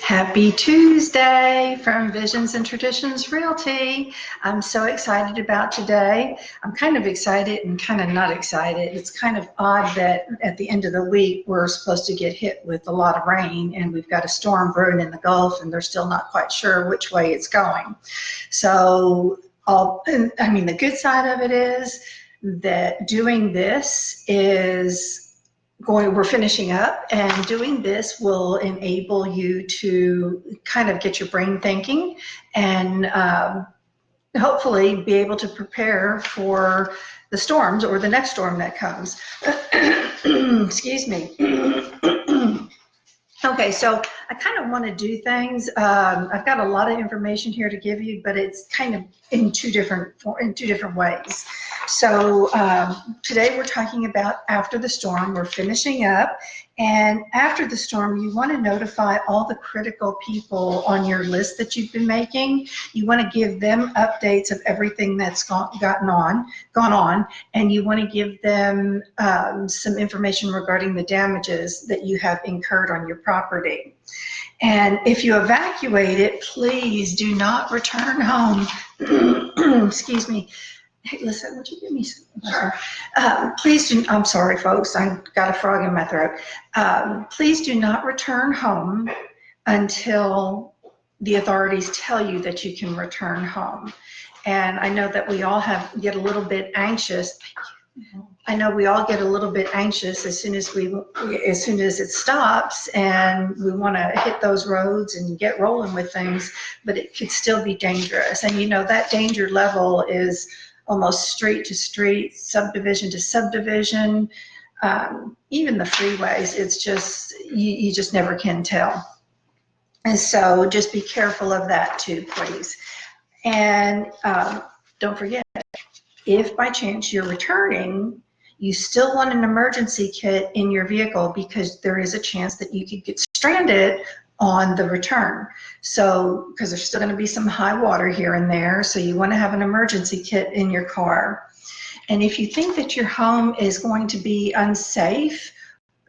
Happy Tuesday from Visions and Traditions Realty. I'm so excited about today. I'm kind of excited and kind of not excited. It's kind of odd that at the end of the week we're supposed to get hit with a lot of rain, and we've got a storm brewing in the Gulf, and they're still not quite sure which way it's going. So, the good side of it is that doing this is we're finishing up, and doing this will enable you to kind of get your brain thinking and hopefully be able to prepare for the storms or the next storm that comes. Excuse me. Okay, so I kind of want to do things. I've got a lot of information here to give you, but it's kind of in two different ways. So today we're talking about after the storm. We're finishing up, and after the storm, you want to notify all the critical people on your list that you've been making. You want to give them updates of everything that's gone on, and you want to give them some information regarding the damages that you have incurred on your property. And if you evacuate it, please do not return home. Excuse me. Hey, listen, would you give me some? Please do, I'm sorry, folks, I've got a frog in my throat. Please do not return home until the authorities tell you that you can return home. And I know that we all get a little bit anxious. I know we all get a little bit anxious as soon as it stops, and we want to hit those roads and get rolling with things, but it could still be dangerous. And you know, that danger level is almost street to street, subdivision to subdivision, even the freeways. It's just, you just never can tell. And so just be careful of that too, please. And don't forget, if by chance you're returning, you still want an emergency kit in your vehicle, because there is a chance that you could get stranded on the return. So, because there's still going to be some high water here and there, so you want to have an emergency kit in your car. And if you think that your home is going to be unsafe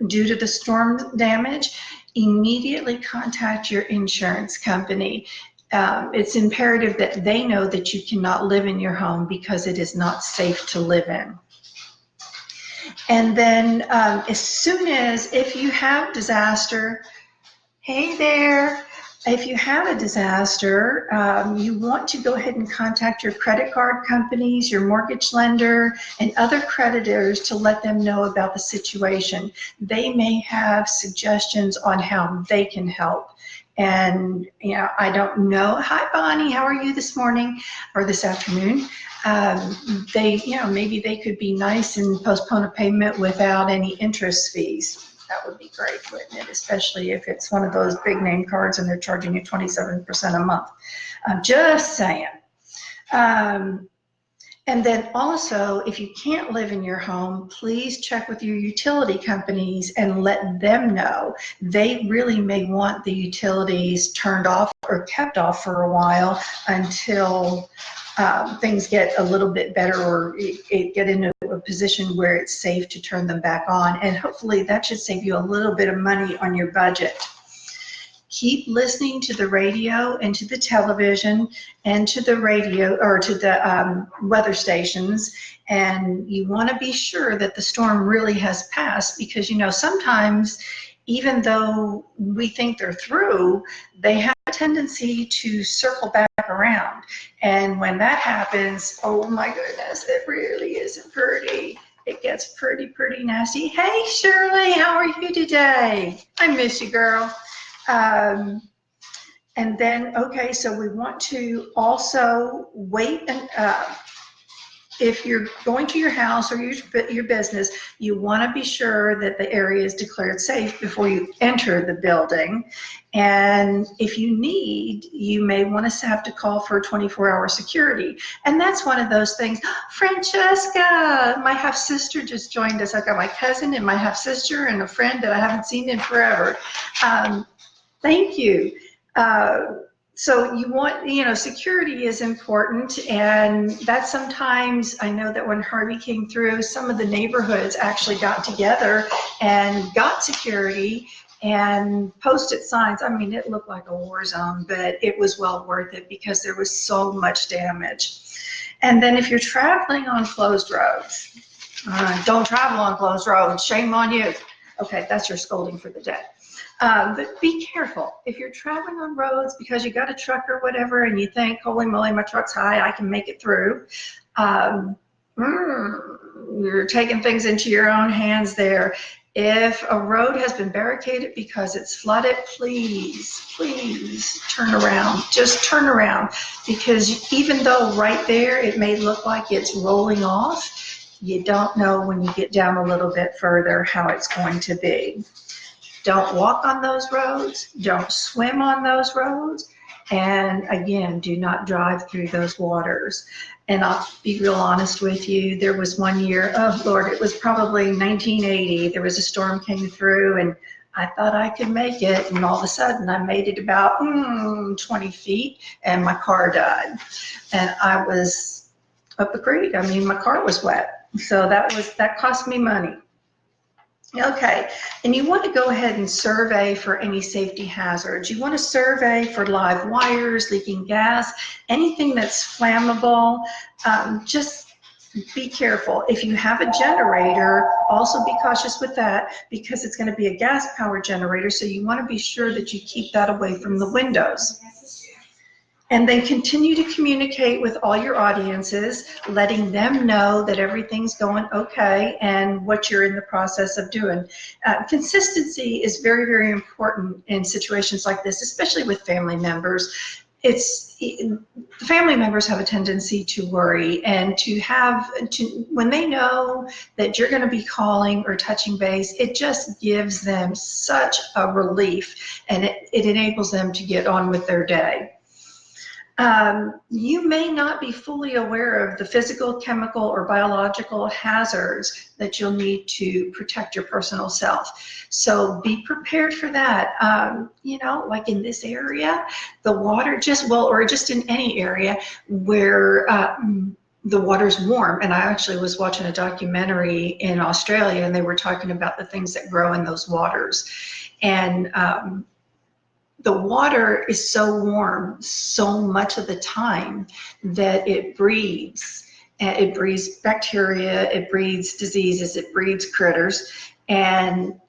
due to the storm damage, immediately contact your insurance company. It's imperative that they know that you cannot live in your home because it is not safe to live in. And then as soon as, if you have disaster, hey there, if you have a disaster, you want to go ahead and contact your credit card companies, your mortgage lender, and other creditors to let them know about the situation. They may have suggestions on how they can help. And, you know, I don't know. Hi, Bonnie, how are you this morning or this afternoon? Maybe they could be nice and postpone a payment without any interest fees. That would be great, wouldn't it? Especially if it's one of those big name cards and they're charging you 27% a month. I'm just saying. And then also, if you can't live in your home, please check with your utility companies and let them know. They really may want the utilities turned off or kept off for a while until things get a little bit better, or get into a position where it's safe to turn them back on. And hopefully that should save you a little bit of money on your budget. Keep listening to the radio and to the television and to the radio, or to the weather stations. And you want to be sure that the storm really has passed, because, you know, sometimes even though we think they're through, they have a tendency to circle back around. And when that happens, oh my goodness, it really isn't pretty. It gets pretty nasty. Hey, Shirley, how are you today? I miss you, girl. And then, okay, so we want to also wait, and if you're going to your house or your business, you want to be sure that the area is declared safe before you enter the building. And if you need, you may want to have to call for 24-hour security. And that's one of those things. Francesca, my half-sister just joined us. I've got my cousin and my half-sister and a friend that I haven't seen in forever. Thank you. So you want, you know, security is important, and that sometimes, I know that when Harvey came through, some of the neighborhoods actually got together and got security and post-it signs. I mean, it looked like a war zone, but it was well worth it because there was so much damage. And then if you're traveling on closed roads, don't travel on closed roads, shame on you. Okay, that's your scolding for the day. But be careful. If you're traveling on roads because you got a truck or whatever and you think, holy moly, my truck's high, I can make it through. You're taking things into your own hands there. If a road has been barricaded because it's flooded, please, please turn around. Just turn around, because even though right there it may look like it's rolling off, you don't know when you get down a little bit further how it's going to be. Don't walk on those roads. Don't swim on those roads. And again, do not drive through those waters. And I'll be real honest with you, there was one year, oh Lord, it was probably 1980, there was a storm came through and I thought I could make it, and all of a sudden I made it about 20 feet and my car died. And I was up the creek. I mean, my car was wet. So that cost me money. Okay, and you want to go ahead and survey for any safety hazards. You want to survey for live wires, leaking gas, anything that's flammable. Just be careful. If you have a generator, also be cautious with that, because it's going to be a gas powered generator, so you want to be sure that you keep that away from the windows. And then continue to communicate with all your audiences, letting them know that everything's going okay and what you're in the process of doing. Consistency is very, very important in situations like this, especially with family members. Family members have a tendency to worry, and when they know that you're going to be calling or touching base, it just gives them such a relief, and it enables them to get on with their day. You may not be fully aware of the physical, chemical, or biological hazards that you'll need to protect your personal self. So be prepared for that. Like in this area, the water or just in any area where the water's warm. And I actually was watching a documentary in Australia, and they were talking about the things that grow in those waters. And the water is so warm so much of the time that it breeds. It breeds bacteria, it breeds diseases, it breeds critters. And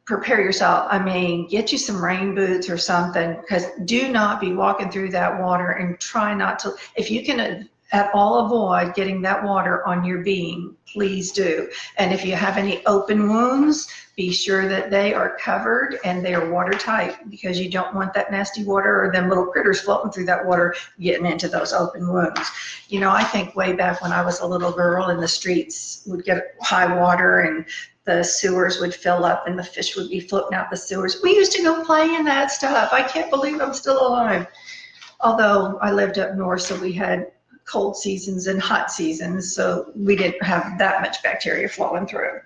prepare yourself. I mean, get you some rain boots or something, because do not be walking through that water, and try not to. If you can at all avoid getting that water on your being, please do. And if you have any open wounds, be sure that they are covered and they are watertight, because you don't want that nasty water or them little critters floating through that water getting into those open wounds. I think way back when I was a little girl and the streets would get high water and the sewers would fill up and the fish would be floating out the sewers. We used to go play in that stuff. I can't believe I'm still alive. Although I lived up north, so we had cold seasons and hot seasons, so we didn't have that much bacteria flowing through.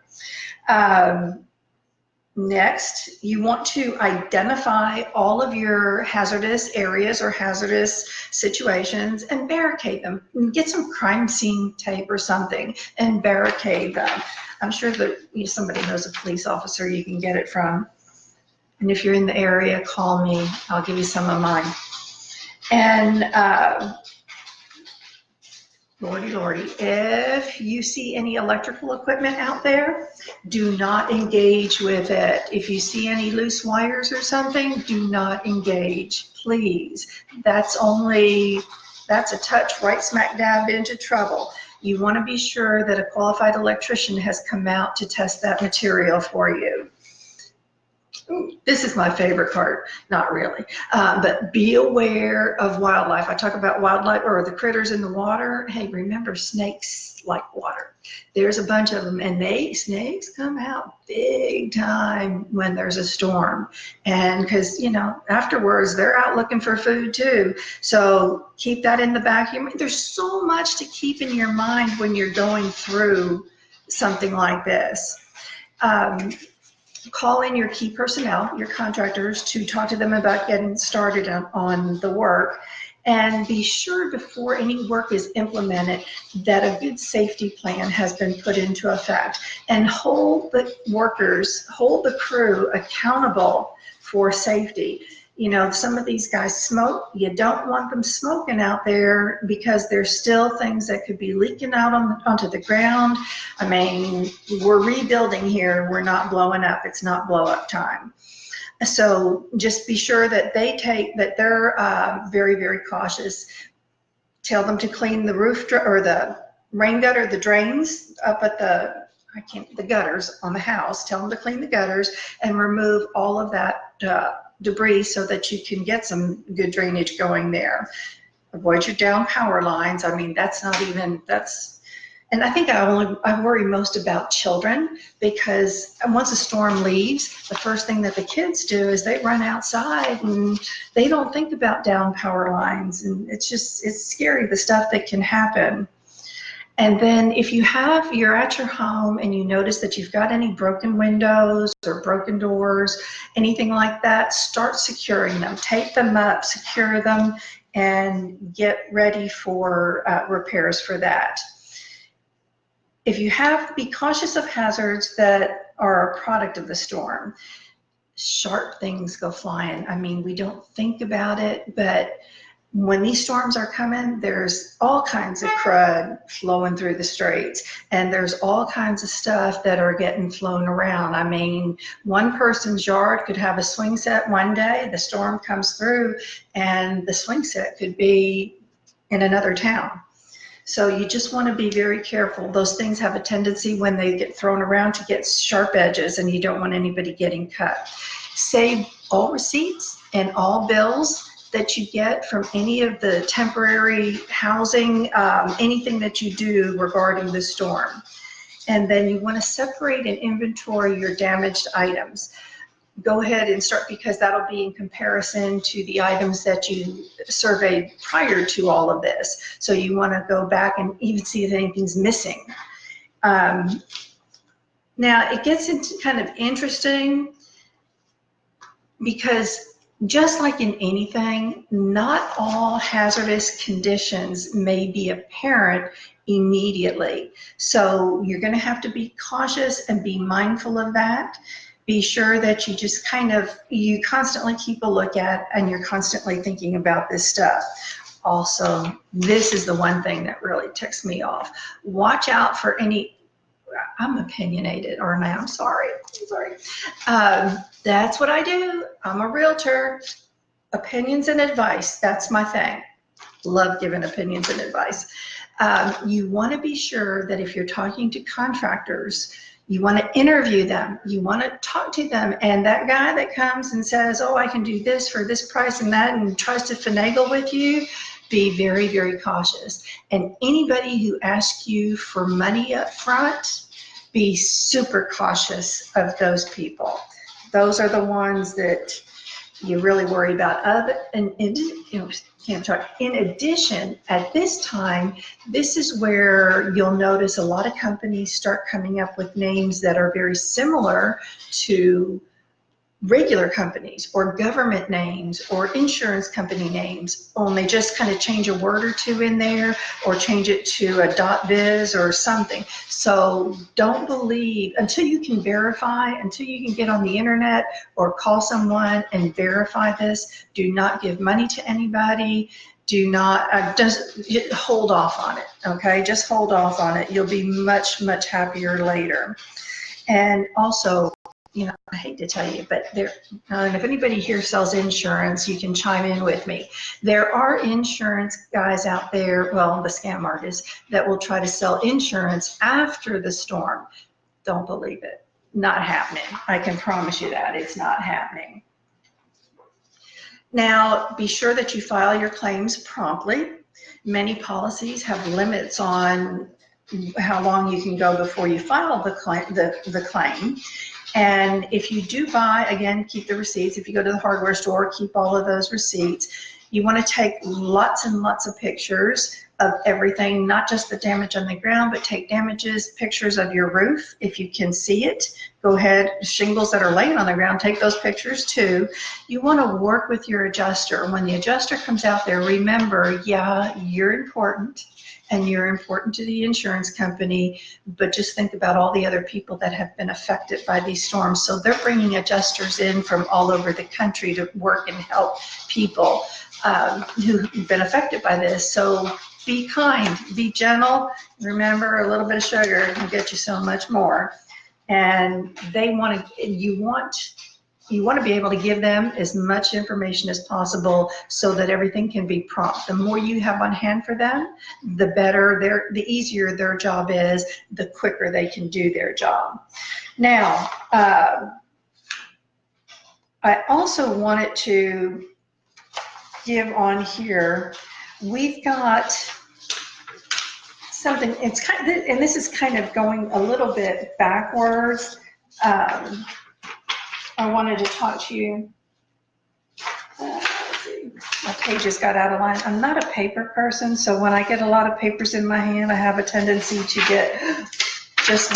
Next, you want to identify all of your hazardous areas or hazardous situations and barricade them. Get some crime scene tape or something and barricade them. I'm sure that somebody knows a police officer you can get it from. And if you're in the area, call me. I'll give you some of mine. And Lordy, if you see any electrical equipment out there, do not engage with it. If you see any loose wires or something, do not engage, please. That's a touch right smack dab into trouble. You want to be sure that a qualified electrician has come out to test that material for you. This is my favorite part, not really, but be aware of wildlife. I talk about wildlife or the critters in the water. Hey, remember, snakes like water. There's a bunch of them, and snakes come out big time when there's a storm. And because, afterwards they're out looking for food too. So keep that in the back. There's so much to keep in your mind when you're going through something like this. Call in your key personnel, your contractors, to talk to them about getting started on the work. And be sure before any work is implemented that a good safety plan has been put into effect, and hold the workers, hold the crew accountable for safety. You know, some of these guys smoke. You don't want them smoking out there because there's still things that could be leaking out onto the ground. I mean, we're rebuilding here. We're not blowing up. It's not blow up time. So just be sure that they're very, very cautious. Tell them to clean the roof or the rain gutter, the drains up at the gutters on the house. Tell them to clean the gutters and remove all of that debris so that you can get some good drainage going there. Avoid your down power lines. I mean, and I think I worry most about children, because once a storm leaves, the first thing that the kids do is they run outside and they don't think about down power lines, and it's scary, the stuff that can happen. And then if you're at your home and you notice that you've got any broken windows or broken doors, anything like that, start securing them. Tape them up, secure them, and get ready for repairs for that. If you be cautious of hazards that are a product of the storm. Sharp things go flying. I mean, we don't think about it, but when these storms are coming, there's all kinds of crud flowing through the straits, and there's all kinds of stuff that are getting flown around. I mean, one person's yard could have a swing set one day, the storm comes through, and the swing set could be in another town. So you just want to be very careful. Those things have a tendency when they get thrown around to get sharp edges, and you don't want anybody getting cut. Save all receipts and all bills that you get from any of the temporary housing, anything that you do regarding the storm. And then you want to separate and inventory your damaged items. Go ahead and start, because that'll be in comparison to the items that you surveyed prior to all of this. So you want to go back and even see if anything's missing. Now it gets into kind of interesting, because just like in anything, not all hazardous conditions may be apparent immediately. So you're going to have to be cautious and be mindful of that. Be sure that you just you constantly keep a look at, and you're constantly thinking about this stuff. Also, this is the one thing that really ticks me off. Watch out for any, I'm opinionated, aren't I? I'm sorry. That's what I do. I'm a realtor. Opinions and advice, that's my thing. Love giving opinions and advice. You want to be sure that if you're talking to contractors, you want to interview them, you want to talk to them, and that guy that comes and says, oh, I can do this for this price and that, and tries to finagle with you, be very, very cautious. And anybody who asks you for money up front, be super cautious of those people. Those are the ones that you really worry about. In addition, at this time, this is where you'll notice a lot of companies start coming up with names that are very similar to regular companies or government names or insurance company names, only just kind of change a word or two in there, or change it to a .biz or something. So don't believe, until you can verify, until you can get on the internet or call someone and verify this, do not give money to anybody. Do not, just hold off on it, okay? Just hold off on it. You'll be much, much happier later. And also, you know, I hate to tell you, but and if anybody here sells insurance, you can chime in with me. There are insurance guys out there, well, the scam artists, that will try to sell insurance after the storm. Don't believe it. Not happening. I can promise you that. It's not happening. Now, be sure that you file your claims promptly. Many policies have limits on how long you can go before you file the claim. And if you do buy, again, keep the receipts. If you go to the hardware store, keep all of those receipts. You want to take lots and lots of pictures. of everything, not just the damage on the ground, but take pictures of your roof if you can see it. Go ahead, shingles that are laying on the ground, take those pictures too. You want to work with your adjuster. When the adjuster comes out there, remember, yeah, you're important and you're important to the insurance company, but just think about all the other people that have been affected by these storms. So they're bringing adjusters in from all over the country to work and help people who've been affected by this. So be kind, be gentle. Remember, a little bit of sugar can get you so much more. And you want to be able to give them as much information as possible so that everything can be prompt. The more you have on hand for them, the better the easier their job is, the quicker they can do their job. Now, I also wanted to give on here, we've got something, it's kind of, and this is kind of going a little bit backwards. I wanted to talk to you. Let's see, my pages got out of line. I'm not a paper person, so when I get a lot of papers in my hand, I have a tendency to get just,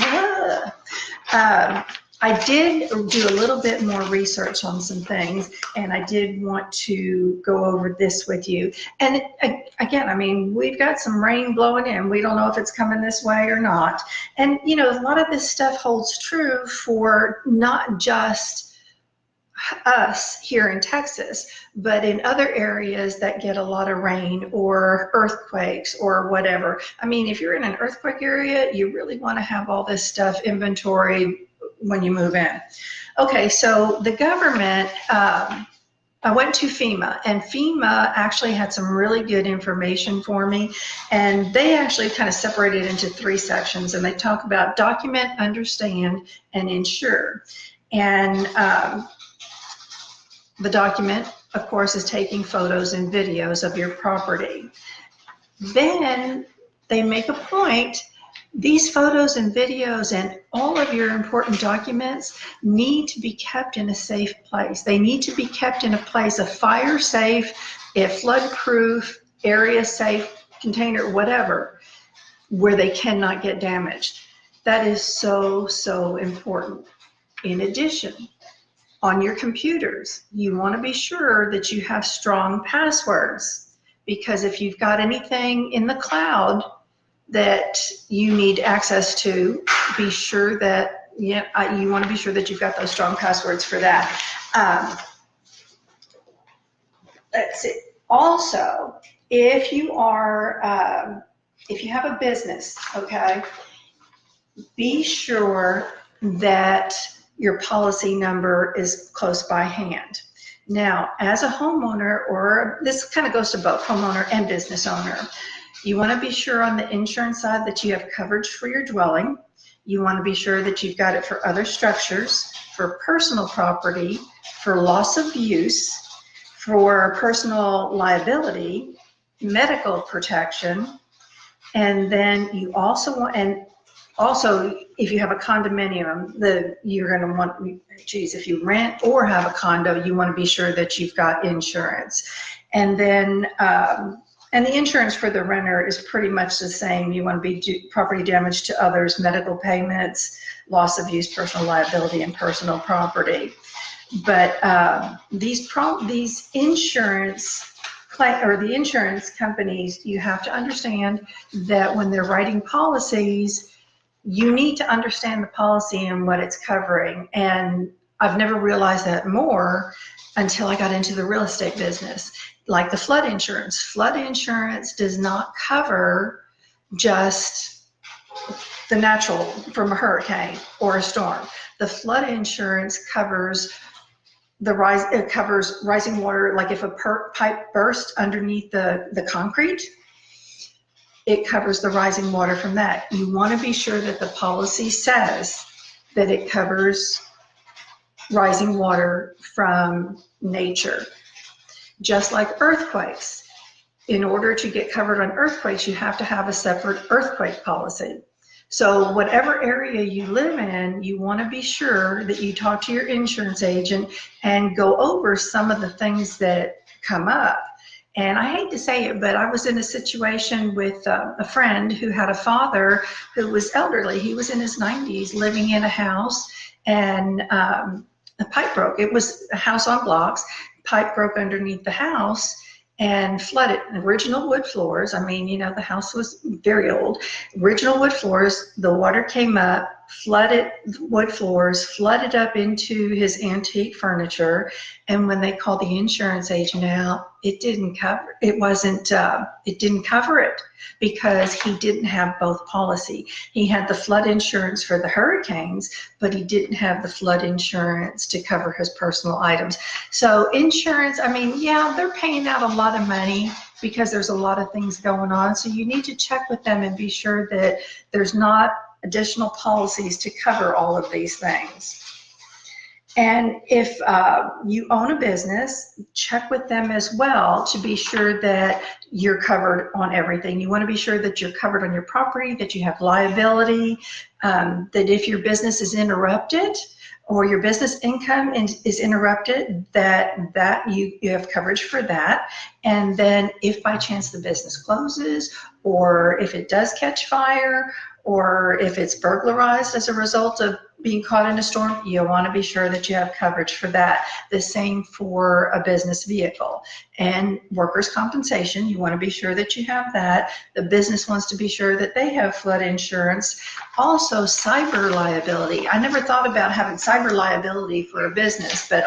I did do a little bit more research on some things, and I did want to go over this with you. And again, I mean, we've got some rain blowing in. We don't know if it's coming this way or not. And, you know, a lot of this stuff holds true for not just us here in Texas, but in other areas that get a lot of rain or earthquakes or whatever. I mean, if you're in an earthquake area, you really want to have all this stuff inventory when you move in. Okay, so the government, I went to FEMA, and FEMA actually had some really good information for me, and they actually kind of separated into 3 sections, and they talk about document, understand, and insure. And the document, of course, is taking photos and videos of your property. Then they make a point, these photos and videos and all of your important documents need to be kept in a safe place. They need to be kept in a place, a fire safe, a flood proof, area safe, container, whatever, where they cannot get damaged. That is so, so important. In addition, on your computers, you want to be sure that you have strong passwords, because if you've got anything in the cloud that you need access to, be sure that you want to be sure that you've got those strong passwords for that. Let's see. Also, if you have a business, okay, be sure that your policy number is close by hand. Now, as a homeowner, or this kind of goes to both homeowner and business owner, you want to be sure on the insurance side that you have coverage for your dwelling. You want to be sure that you've got it for other structures, for personal property, for loss of use, for personal liability, medical protection, and then you also want, and also if you have a condominium, you're going to want, if you rent or have a condo, you want to be sure that you've got insurance. And then, and the insurance for the renter is pretty much the same. You want to be property damage to others, medical payments, loss of use, personal liability, and personal property. But these insurance the insurance companies, you have to understand that when they're writing policies, you need to understand the policy and what it's covering. And I've never realized that more until I got into the real estate business. Like the flood insurance. Flood insurance does not cover just the natural from a hurricane or a storm. The flood insurance covers it covers rising water, like if a pipe burst underneath the concrete, it covers the rising water from that. You want to be sure that the policy says that it covers rising water from nature. Just like earthquakes. In order to get covered on earthquakes, you have to have a separate earthquake policy. So whatever area you live in, you want to be sure that you talk to your insurance agent and go over some of the things that come up. And I hate to say it, but I was in a situation with a friend who had a father who was elderly. He was in his 90s living in a house, and a pipe broke. It was a house on blocks. Pipe broke underneath the house and flooded. Original wood floors. I mean, you know, the house was very old. Original wood floors. The water came up, flooded wood floors, flooded up into his antique furniture. And when they called the insurance agent out, it didn't cover. It wasn't. It didn't cover it because he didn't have both policy. He had the flood insurance for the hurricanes, but he didn't have the flood insurance to cover his personal items. So insurance, I mean, yeah, they're paying out a lot of money because there's a lot of things going on. So you need to check with them and be sure that there's not additional policies to cover all of these things. And if you own a business, check with them as well to be sure that you're covered on everything. You want to be sure that you're covered on your property, that you have liability, that if your business is interrupted or your business income is interrupted, that you have coverage for that. And then if by chance the business closes, or if it does catch fire, or if it's burglarized as a result of being caught in a storm, you want to be sure that you have coverage for that. The same for a business vehicle. And workers' compensation, you want to be sure that you have that. The business wants to be sure that they have flood insurance. Also, cyber liability. I never thought about having cyber liability for a business, but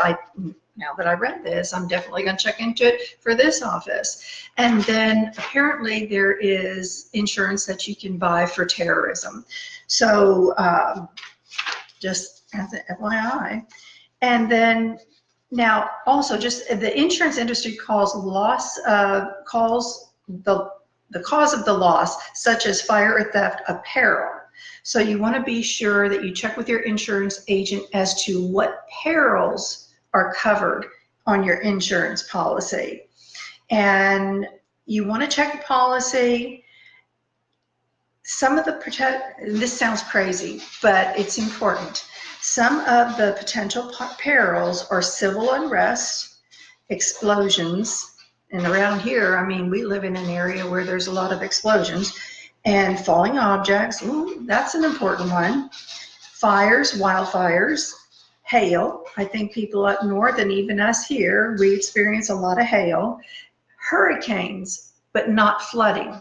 now that I read this, I'm definitely going to check into it for this office. And then apparently there is insurance that you can buy for terrorism. So just as an FYI. And then now also just the insurance industry calls the cause of the loss, such as fire or theft, a peril. So you want to be sure that you check with your insurance agent as to what perils are covered on your insurance policy. And you want to check the policy. Some of the this sounds crazy, but it's important. Some of the potential perils are civil unrest, explosions, and around here, I mean, we live in an area where there's a lot of explosions, and falling objects, ooh, that's an important one. Fires, wildfires, hail. I think people up north and even us here, we experience a lot of hail. Hurricanes, but not flooding.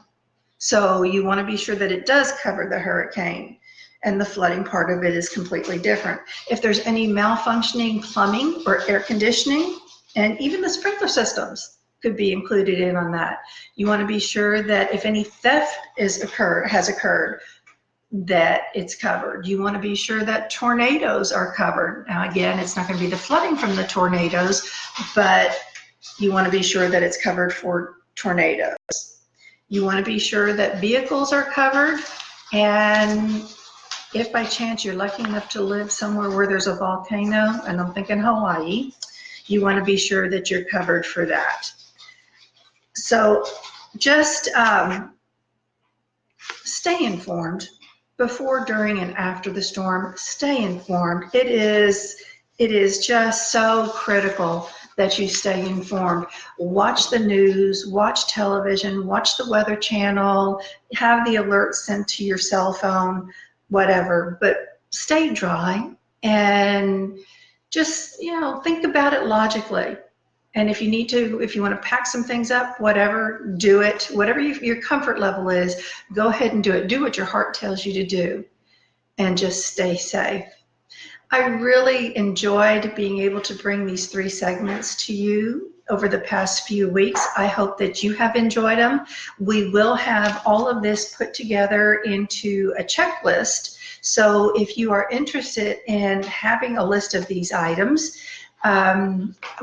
So you want to be sure that it does cover the hurricane, and the flooding part of it is completely different. If there's any malfunctioning plumbing or air conditioning, and even the sprinkler systems could be included in on that. You want to be sure that if any theft has occurred, that it's covered. You want to be sure that tornadoes are covered. Now again, it's not going to be the flooding from the tornadoes, but you want to be sure that it's covered for tornadoes. You want to be sure that vehicles are covered, and if by chance you're lucky enough to live somewhere where there's a volcano, and I'm thinking Hawaii, you want to be sure that you're covered for that. So just stay informed before, during, and after the storm. Stay informed. It is just so critical that you stay informed. Watch the news, watch television, watch the Weather Channel, have the alerts sent to your cell phone, whatever, but stay dry and just, you know, think about it logically. And if you need to, if you want to pack some things up, whatever, do it. Whatever your comfort level is, go ahead and do it. Do what your heart tells you to do, and just stay safe. I really enjoyed being able to bring these 3 segments to you over the past few weeks. I hope that you have enjoyed them. We will have all of this put together into a checklist. So if you are interested in having a list of these items,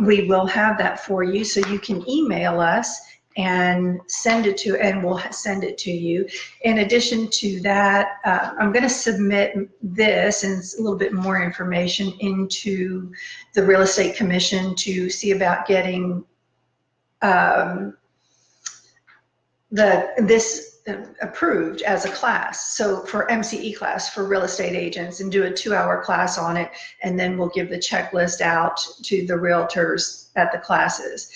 we will have that for you. So you can email us and send it to, and we'll send it to you. In addition to that, I'm going to submit this and a little bit more information into the Real Estate Commission to see about getting this approved as a class. So for MCE class for real estate agents, and do a 2-hour class on it, and then we'll give the checklist out to the realtors at the classes.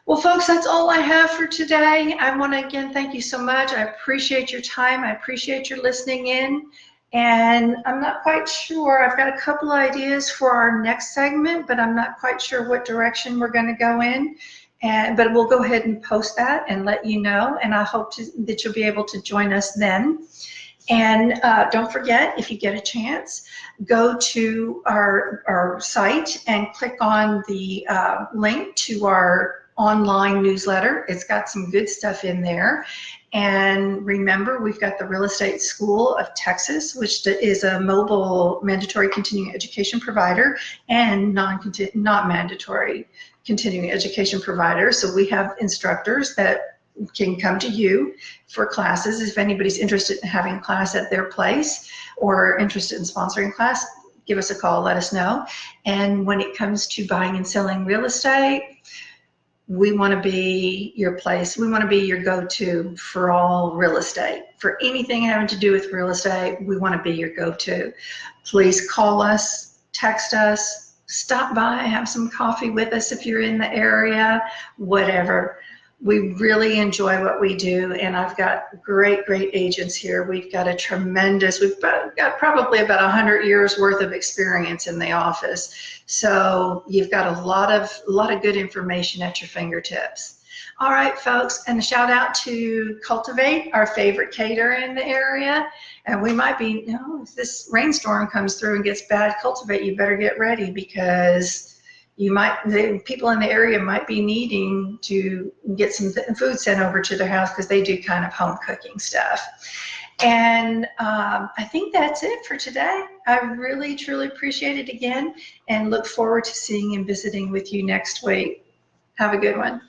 Well, folks, that's all I have for today. I want to again thank you so much. I appreciate your time. I appreciate your listening in. And I'm not quite sure. I've got a couple ideas for our next segment, but I'm not quite sure what direction we're going to go in. But we'll go ahead and post that and let you know. And I hope that you'll be able to join us then. And don't forget, if you get a chance, go to our site and click on the link to our online newsletter. It's got some good stuff in there. And remember, we've got the Real Estate School of Texas, which is a mobile mandatory continuing education provider and not mandatory continuing education provider. So we have instructors that can come to you for classes. If anybody's interested in having class at their place or interested in sponsoring class, give us a call, let us know. And when it comes to buying and selling real estate, we want to be your place. We want to be your go-to for all real estate. For anything having to do with real estate, we want to be your go-to. Please call us, text us, stop by, have some coffee with us if you're in the area, whatever. We really enjoy what we do, and I've got great agents here. We've got we've got probably about 100 years worth of experience in the office. So you've got a lot of good information at your fingertips. All right, folks, and a shout out to Cultivate, our favorite caterer in the area. And we might be, if this rainstorm comes through and gets bad, Cultivate, you better get ready, because the people in the area might be needing to get some food sent over to their house, because they do kind of home cooking stuff. And I think that's it for today. I really, truly appreciate it again, and look forward to seeing and visiting with you next week. Have a good one.